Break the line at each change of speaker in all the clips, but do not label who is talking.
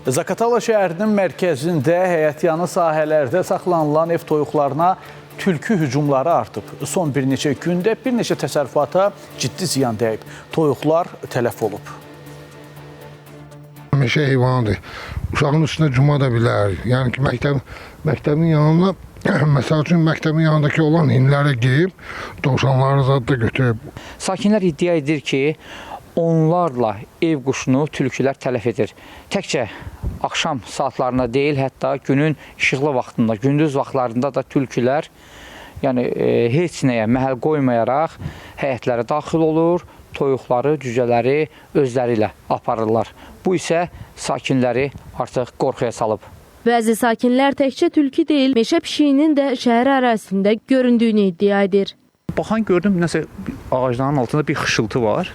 Zaqatala şəhərinin mərkəzində həyətyanı sahələrdə saxlanılan ev toyuqlarına tülkü hücumları artıb. Son bir neçə gündə bir neçə təsərrüfata ciddi ziyan dəyib. Toyuqlar tələf olub.
Meşə heyvanıdır. Uşağın üstünə cuma da bilər. Yəni ki, məktəbin yanına, məsəl üçün məktəbin yanındakı olan hinlərə girib, dovşanları zad da götürüb.
Sakinlər iddia edir ki, onlarla ev quşunu tülkülər tələf edir. Təkcə axşam saatlarında deyil, hətta günün işıqlı vaxtında, gündüz vaxtlarında da tülkülər heç nəyə məhəl qoymayaraq həyətlərə daxil olur, toyuqları, cücələri özləri ilə aparırlar. Bu isə sakinləri artıq qorxuya salıb.
Bəzi sakinlər təkcə tülkü deyil, meşə pişiyinin də şəhər ərazisində göründüyünü iddia edir.
Baxan gördüm, nəsə ağacların altında bir xışıltı var.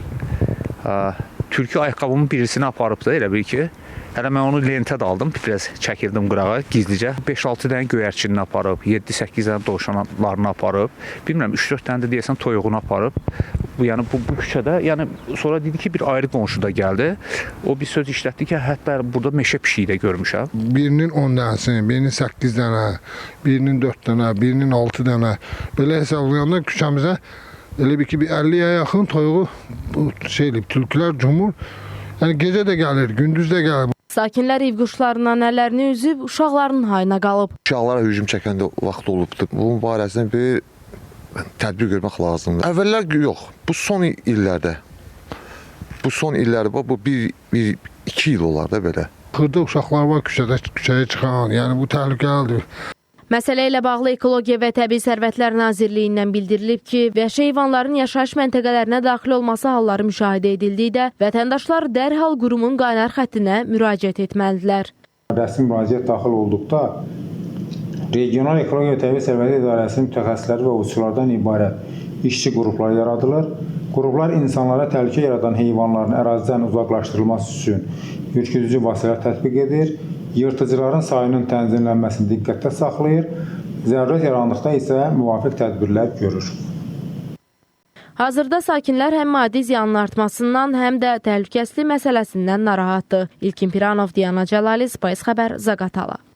Tülkü ayaqqabımın birisini aparıb da elə bil ki, hələ mən onu lentə də aldım, biraz çəkirdim qırağa gizlicə. 5-6 dənə göyərçinini aparıb, 7-8 dənə dovşanlarını aparıb, bilmirəm 3-4 dənə də deyəsən toyuğunu aparıb. Yəni bu küçədə, yəni sonra dedi ki, bir ayrı qonşu da gəldi. O bir söz işlətdi ki, hətta burada meşə pişiyi də görmüşəm.
Birinin 10 dənəsini, birinin 8 dənə, birinin 4 dənə, birinin 6 dənə. Belə hesablayanda küçəmizə elə bir ki, bir 50-yə yaxın toyuğu tülkülər cumur. Yəni gecə də gəlir, gündüz də gəlir.
Sakinlər ev quşlarından əllərini üzüb, uşaqlarının hayına qalıb.
Uşaqlara hücum çəkəndə vaxt olubdur. Bunun barəsində bir tədbir görmək lazımdır. Əvvəllər yox, bu son illərdə, bu 1-2 il olar da belə.
Xırda uşaqlar var küçəyə çıxan, yəni bu təhlükəlidir.
Məsələ ilə bağlı Ekologiya və Təbii Sərvətlər Nazirliyindən bildirilib ki, vəhşi heyvanların yaşayış məntəqələrinə daxil olması halları müşahidə edildikdə, vətəndaşlar dərhal qurumun qaynar xəttinə müraciət etməlidirlər.
Rəsmi müraciət daxil olduqda, Regional Ekologiya və Təbii Sərvətlər İdarəsinin mütəxəssisləri və uçuşlardan ibarət işçi qrupları yaradılır. Qruplar insanlara təhlükə yaradan heyvanların ərazidən uzaqlaşdırılması üçün ürküdücü vasitələr tətbiq edir. Yırtıcıların sayının tənzimlənməsini diqqətdə saxlayır, zərurət yarandıqda isə müvafiq tədbirlər görür.
Hazırda sakinlər həm maddi ziyanın artmasından, həm də təhlükəsizlik məsələsindən narahatdır. İlkin Piranov, Diana Cəlali, Spice Xəbər, Zaqatala.